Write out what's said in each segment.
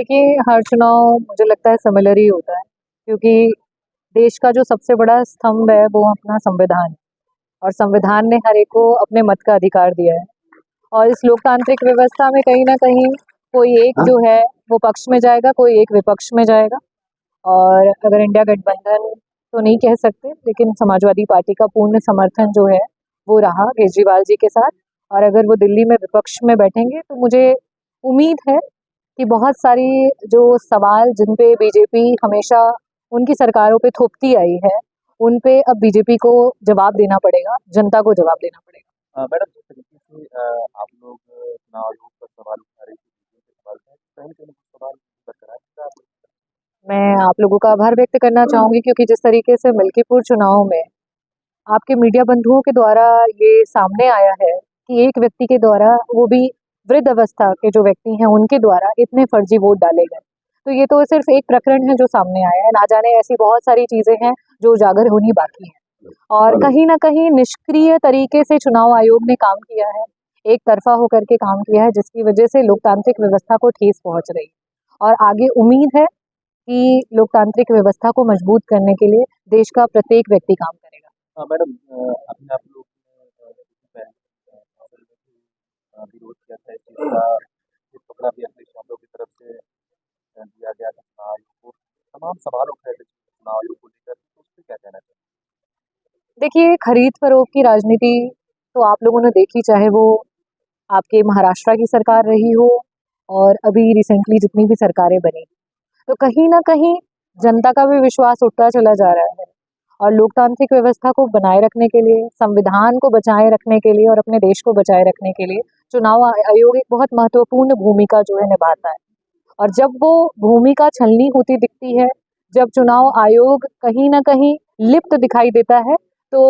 देखिए, हर चुनाव मुझे लगता है सिमिलर ही होता है, क्योंकि देश का जो सबसे बड़ा स्तंभ है वो अपना संविधान है और संविधान ने हर एक को अपने मत का अधिकार दिया है। और इस लोकतांत्रिक व्यवस्था में कहीं न कहीं कोई एक जो है वो पक्ष में जाएगा, कोई एक विपक्ष में जाएगा। और अगर इंडिया गठबंधन तो नहीं कह सकते, लेकिन समाजवादी पार्टी का पूर्ण समर्थन जो है वो रहा केजरीवाल जी के साथ। और अगर वो दिल्ली में विपक्ष में बैठेंगे तो मुझे उम्मीद है कि बहुत सारी जो सवाल जिन पे बीजेपी हमेशा उनकी सरकारों पे थोपती आई है, उन पे अब बीजेपी को जवाब देना पड़ेगा, जनता को जवाब देना पड़ेगा। मैडम, जिस तरीके से आप लोग चुनाव आयोग पर सवाल उठा रही थी, बीजेपी के सवाल थे, कहीं न कहीं कुछ सवाल बरकरार है आप? मैं आप लोगों का आभार व्यक्त करना चाहूँगी, क्योंकि जिस तरीके से मिल्कीपुर चुनाव में आपके मीडिया बंधुओं के द्वारा ये सामने आया है कि एक व्यक्ति के द्वारा, वो भी वृद्ध अवस्था के जो व्यक्ति हैं उनके द्वारा इतने फर्जी वोट डाले गए। तो ये तो सिर्फ एक प्रकरण है जो सामने आया है, ना जाने ऐसी बहुत सारी चीज़ें हैं जो उजागर होनी बाकी हैं। और कहीं न कहीं निष्क्रिय तरीके से चुनाव आयोग ने काम किया है, एक तरफ़ा होकर के काम किया है, जिसकी वजह से लोकतांत्रिक व्यवस्था को ठेस पहुँच रही है। और आगे उम्मीद है कि लोकतांत्रिक व्यवस्था को मजबूत करने के लिए देश का प्रत्येक व्यक्ति काम करेगा। मैडम, अभी आप लोग ने पहले विरोध किया था इस चीज़ का, फिर पकड़ा भी अखिलेश यादव की तरफ से दिया गया था चुनाव आयोग को। तमाम सवाल उठाए थे चुनाव आयोग को लेकर, तो उस पे क्या कहना चाहिए? देखिए, खरीद-फरोख्त की राजनीति तो आप लोगों ने देखी, चाहे वो आपके महाराष्ट्र की सरकार रही हो और अभी रिसेंटली जितनी भी सरकारें बनी। तो कहीं न कहीं जनता का भी विश्वास उठता चला जा रहा है। और लोकतांत्रिक व्यवस्था को बनाए रखने के लिए, संविधान को बचाए रखने के लिए और अपने देश को बचाए रखने के लिए चुनाव आयोग एक बहुत महत्वपूर्ण भूमिका जो है निभाता है। और जब वो भूमिका छलनी होती दिखती है, जब चुनाव आयोग कहीं न कहीं लिप्त दिखाई देता है, तो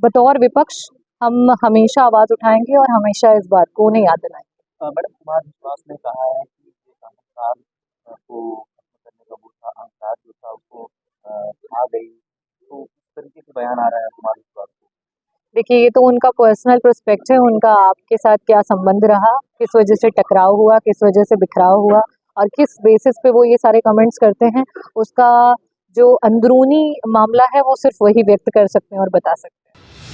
बतौर विपक्ष हम हमेशा आवाज़ उठाएँगे और हमेशा इस बात को उन्हें याद दिलाएँगे। मैडम, कुमार विश्वास ने कहा है कि ये अहंकार को खत्म करने का वो था, अहंकार जो था उसको खा गई। तो किस तरीके से बयान आ रहा है कुमार विश्वास को? देखिए, ये तो उनका पर्सनल पर्सपेक्टिव है, उनका आपके साथ क्या संबंध रहा, किस वजह से टकराव हुआ, किस वजह से बिखराव हुआ और किस बेसिस पे वो ये सारे कमेंट्स करते हैं, उसका जो अंदरूनी मामला है वो सिर्फ़ वही व्यक्त कर सकते हैं और बता सकते हैं।